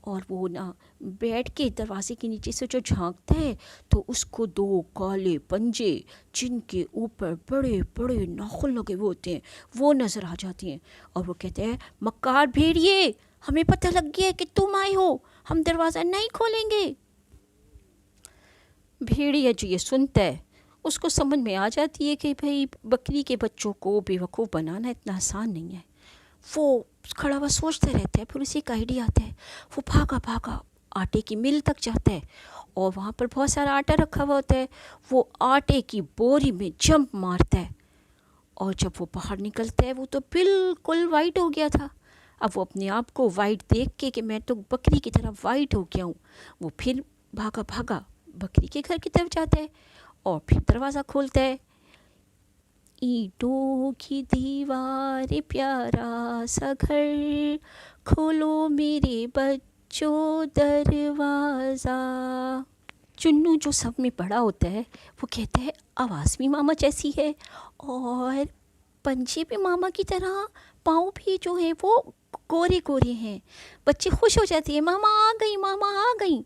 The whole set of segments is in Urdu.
اور وہ نا بیٹھ کے دروازے کے نیچے سے جو جھانکتا ہے تو اس کو دو کالے پنجے جن کے اوپر بڑے بڑے ناخن لگے ہوئے ہوتے ہیں وہ نظر آ جاتے ہیں، اور وہ کہتے ہیں مکار بھیڑیے، ہمیں پتہ لگ گیا ہے کہ تم آئے ہو، ہم دروازہ نہیں کھولیں گے۔ بھیڑیا جو یہ سنتا ہے اس کو سمجھ میں آ جاتی ہے کہ بھئی بکری کے بچوں کو بیوقوف بنانا اتنا آسان نہیں ہے۔ وہ کھڑا ہوا سوچتے رہتا ہے، پھر اسے ایک آئیڈیا آتا ہے، وہ بھاگا بھاگا آٹے کی مل تک جاتا ہے اور وہاں پر بہت سارا آٹا رکھا ہوا ہوتا ہے، وہ آٹے کی بوری میں جمپ مارتا ہے، اور جب وہ باہر نکلتا ہے وہ تو بالکل وائٹ ہو گیا تھا۔ اب وہ اپنے آپ کو وائٹ دیکھ کے کہ میں تو بکری کی طرح وائٹ ہو گیا ہوں، وہ پھر بھاگا بھاگا بکری کے گھر کی طرف جاتا ہے اور پھر دروازہ کھولتا ہے۔ اینٹوں کی دیوار پیارا سا گھر، کھولو میرے بچوں دروازہ۔ چنو جو سب میں بڑا ہوتا ہے وہ کہتا ہے آواز بھی ماما جیسی ہے اور پنجے بھی ماما کی طرح، پاؤں بھی جو ہیں وہ گورے گورے ہیں۔ بچے خوش ہو جاتے ہیں، ماما آ گئی، ماما آ گئی۔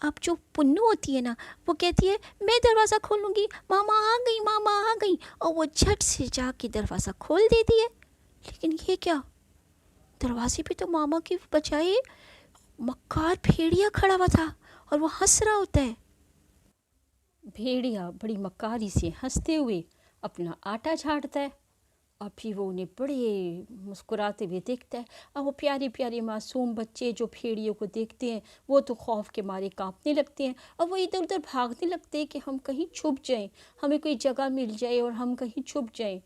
اب جو پنو ہوتی ہے نا وہ کہتی ہے میں دروازہ کھولوں گی، ماما آ گئی، ماما آ گئی، اور وہ جھٹ سے جا کے دروازہ کھول دیتی ہے۔ لیکن یہ کیا، دروازے پہ تو ماما کی بجائے مکار بھیڑیا کھڑا ہوا تھا اور وہ ہنس رہا ہوتا ہے۔ بھیڑیا بڑی مکاری سے ہنستے ہوئے اپنا آٹا جھاڑتا ہے اور پھر وہ انہیں بڑے مسکراتے ہوئے دیکھتا ہے، اور وہ پیارے پیارے معصوم بچے جو بھیڑیوں کو دیکھتے ہیں وہ تو خوف کے مارے کانپنے لگتے ہیں اور وہ ادھر ادھر بھاگنے لگتے ہیں کہ ہم کہیں چھپ جائیں، ہمیں کوئی جگہ مل جائے اور ہم کہیں چھپ جائیں۔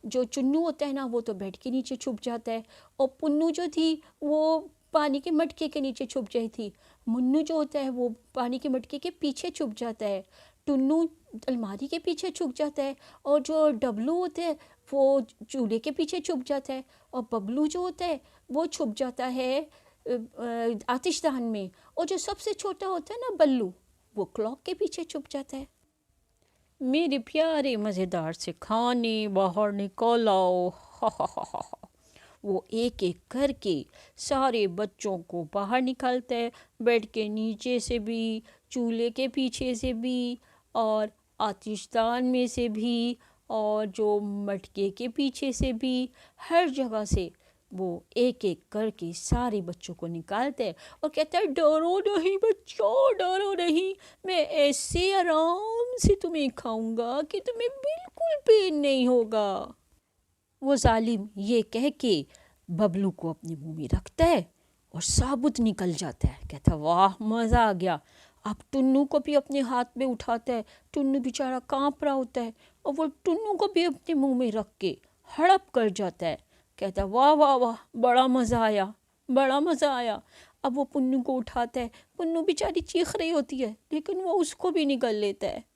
جو چنو ہوتا ہے نا وہ تو بیڈ کے نیچے چھپ جاتا ہے، اور پنو جو تھی وہ پانی کے مٹکے کے نیچے چھپ جائی تھی، منو جو ہوتا ہے وہ پانی کے مٹکے کے پیچھے چھپ جاتا ہے، ٹنو الماری کے پیچھے چھپ جاتا ہے، اور جو ڈبلو ہوتے ہیں وہ چولہے کے پیچھے چھپ جاتا ہے، اور ببلو جو ہوتا ہے وہ چھپ جاتا ہے آتش دان میں، اور جو سب سے چھوٹا ہوتا ہے نا بلو، وہ کلاک کے پیچھے چھپ جاتا ہے۔ میرے پیارے مزیدار سے کھانے باہر نکال آؤ، ہا ہا ہا ہا ہا۔ وہ ایک ایک کر کے سارے بچوں کو باہر نکالتا ہے، بیڈ کے نیچے سے بھی، چولہے کے پیچھے سے بھی، اور آتش دان میں سے بھی، اور جو مٹکے کے پیچھے سے بھی، ہر جگہ سے وہ ایک ایک کر کے سارے بچوں کو نکالتا ہے اور کہتا ہے ڈرو نہیں بچوں، ڈرو نہیں، میں ایسے آرام سے تمہیں کھاؤں گا کہ تمہیں بالکل پین نہیں ہوگا۔ وہ ظالم یہ کہہ کے ببلو کو اپنے منہ میں رکھتا ہے اور ثابت نکل جاتا ہے، کہتا ہے واہ مزہ آ گیا۔ اب ٹنو کو بھی اپنے ہاتھ میں اٹھاتا ہے، ٹنو بیچارہ کانپ رہا ہوتا ہے، اور وہ ٹنو کو بھی اپنے منہ میں رکھ کے ہڑپ کر جاتا ہے، کہتا ہے واہ واہ واہ بڑا مزہ آیا، بڑا مزہ آیا۔ اب وہ پنو کو اٹھاتا ہے، پنو بیچاری چیخ رہی ہوتی ہے لیکن وہ اس کو بھی نگل لیتا ہے۔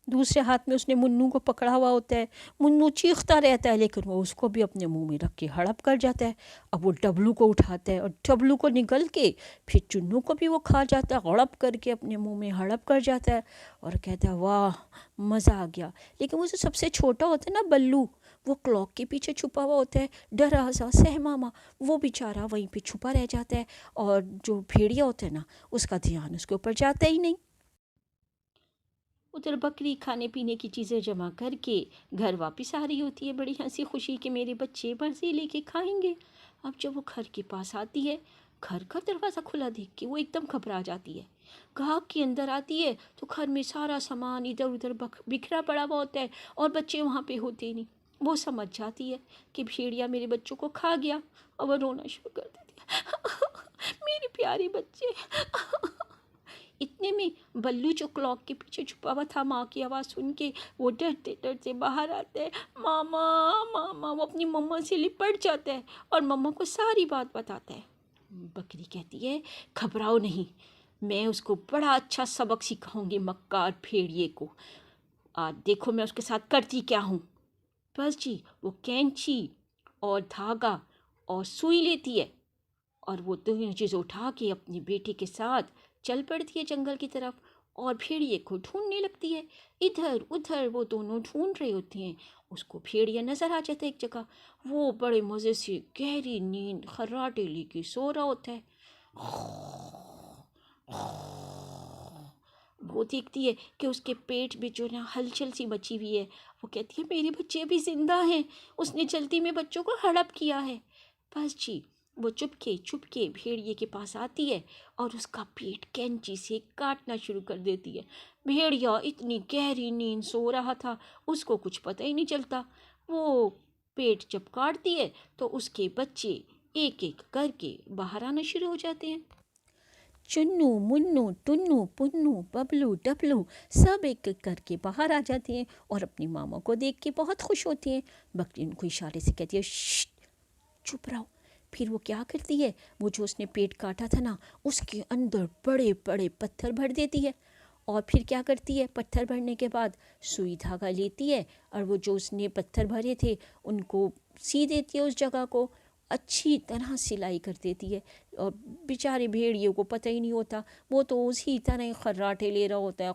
دوسرے ہاتھ میں اس نے منو کو پکڑا ہوا ہوتا ہے، منو چیختا رہتا ہے لیکن وہ اس کو بھی اپنے منہ میں رکھ کے ہڑپ کر جاتا ہے۔ اب وہ ڈبلو کو اٹھاتا ہے اور ڈبلو کو نگل کے پھر چنو کو بھی وہ کھا جاتا ہے، ہڑپ کر کے اپنے منہ میں ہڑپ کر جاتا ہے اور کہتا ہے واہ مزہ آ گیا۔ لیکن وہ جو سب سے چھوٹا ہوتا ہے نا بلو، وہ کلاک کے پیچھے چھپا ہوا ہوتا ہے، ڈرا سا سہماما، وہ بیچارہ وہیں پہ چھپا رہ جاتا ہے، اور جو بھیڑیا ہوتا ہے نا اس کا دھیان اس کے اوپر جاتا ہی نہیں۔ ادھر بکری کھانے پینے کی چیزیں جمع کر کے گھر واپس آ رہی ہوتی ہے بڑی ہنسی خوشی کہ میرے بچے برزی لے کے کھائیں گے۔ اب جب وہ گھر کے پاس آتی ہے، گھر کا دروازہ کھلا دیکھ کے وہ ایک دم گھبرا جاتی ہے، گھاگ کے اندر آتی ہے تو گھر میں سارا سامان ادھر ادھر بکھرا پڑا ہوا ہوتا ہے اور بچے وہاں پہ ہوتے نہیں۔ وہ سمجھ جاتی ہے کہ بھیڑیا میرے بچوں کو کھا گیا، اور وہ رونا شروع کر دیتی ہے میرے پیارے بچے۔ اتنے میں بلو جو کلاک کے پیچھے چھپا ہوا تھا ماں کی آواز سن کے وہ ڈرتے ڈرتے باہر آتا ہے، ماما ماما، وہ اپنی مما سے لپٹ جاتا ہے اور مما کو ساری بات بتاتا ہے۔ بکری کہتی ہے گھبراؤ نہیں، میں اس کو بڑا اچھا سبق سکھاؤں گی مکار بھیڑیے کو، آج دیکھو میں اس کے ساتھ کرتی کیا ہوں۔ بس جی وہ کینچی اور دھاگا اور سوئی لیتی ہے اور وہ دونوں چیزیں اٹھا کے اپنے بیٹے کے ساتھ چل پڑتی ہے جنگل کی طرف، اور بھیڑیے کو ڈھونڈنے لگتی ہے۔ ادھر ادھر وہ دونوں ڈھونڈ رہے ہوتے ہیں، اس کو بھیڑیا نظر آ جاتا ہے ایک جگہ، وہ بڑے مزے سے گہری نیند خراٹے لے کے سو رہا ہوتا ہے۔ وہ دیکھتی ہے کہ اس کے پیٹ میں جو نا ہلچل سی مچی ہوئی ہے. وہ کہتی ہے میرے بچے ابھی زندہ ہیں، اس نے جلدی میں بچوں کو ہڑپ کیا ہے. بس جی وہ چپکے بھیڑیے کے پاس آتی ہے اور اس کا پیٹ کینچی سے کاٹنا شروع کر دیتی ہے. بھیڑیا اتنی گہری نیند سو رہا تھا، اس کو کچھ پتہ ہی نہیں چلتا. وہ پیٹ جب کاٹتی ہے تو اس کے بچے ایک ایک کر کے باہر آنا شروع ہو جاتے ہیں. چنو منو ٹنو پنو ببلو ڈبلو سب ایک ایک کر کے باہر آ جاتے ہیں اور اپنی ماما کو دیکھ کے بہت خوش ہوتے ہیں. بکری ان کو اشارے سے کہتی ہے شش، چپ رہو. پھر وہ کیا کرتی ہے، وہ جو اس نے پیٹ کاٹا تھا نا اس کے اندر بڑے بڑے پتھر بھر دیتی ہے. اور پھر کیا کرتی ہے، پتھر بھرنے کے بعد سوئی دھاگا لیتی ہے اور وہ جو اس نے پتھر بھرے تھے ان کو سی دیتی ہے، اس جگہ کو اچھی طرح سلائی کر دیتی ہے. اور بیچارے بھیڑیے کو پتہ ہی نہیں ہوتا، وہ تو اسی طرح خراٹے لے رہا ہوتا ہے.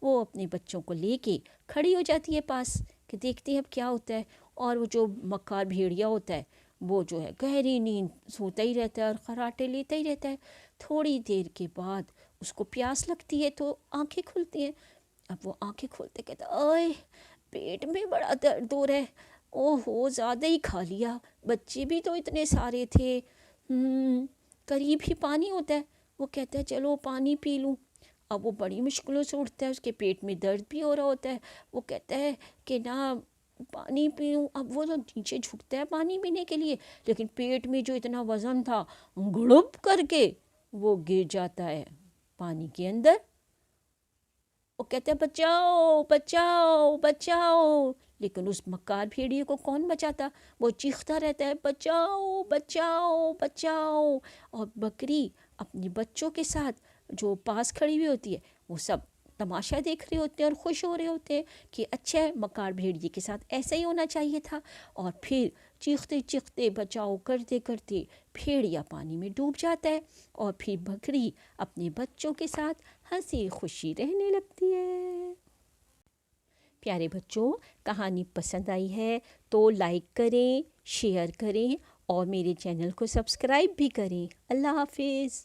وہ اپنے بچوں کو لے کے کھڑی ہو جاتی ہے پاس کہ دیکھتے ہیں اب کیا ہوتا ہے. اور وہ جو مکار بھیڑیا ہوتا ہے وہ جو ہے گہری نیند سوتا ہی رہتا ہے اور خراٹے لیتا ہی رہتا ہے. تھوڑی دیر کے بعد اس کو پیاس لگتی ہے تو آنکھیں کھلتی ہیں. اب وہ آنکھیں کھولتے کہتا اوئے پیٹ میں بڑا درد ہو رہا ہے، اوہ ہو زیادہ ہی کھا لیا، بچے بھی تو اتنے سارے تھے، قریب ہی پانی ہوتا ہے. وہ کہتا ہے چلو پانی پی لوں. اب وہ بڑی مشکلوں سے اٹھتا ہے، اس کے پیٹ میں درد بھی ہو رہا ہوتا ہے. وہ کہتا ہے کہ نہ پانی پیوں. اب وہ تو نیچے جھکتا ہے پانی پینے کے لیے، لیکن پیٹ میں جو اتنا وزن تھا گڑپ کر کے وہ گر جاتا ہے پانی کے اندر. وہ کہتے ہیں بچاؤ بچاؤ بچاؤ، لیکن اس مکار بھیڑیے کو کون بچاتا، وہ چیختا رہتا ہے بچاؤ بچاؤ بچاؤ. اور بکری اپنے بچوں کے ساتھ جو پاس کھڑی ہوئی ہوتی ہے وہ سب تماشا دیکھ رہے ہوتے ہیں اور خوش ہو رہے ہوتے ہیں کہ اچھا ہے مکار بھیڑیے کے ساتھ ایسا ہی ہونا چاہیے تھا. اور پھر چیختے چیختے بچاؤ کرتے کرتے بھیڑیا پانی میں ڈوب جاتا ہے اور پھر بکری اپنے بچوں کے ساتھ ہنسی خوشی رہنے لگتی ہے. پیارے بچوں، کہانی پسند آئی ہے تو لائک کریں، شیئر کریں اور میرے چینل کو سبسکرائب بھی کریں. اللہ حافظ.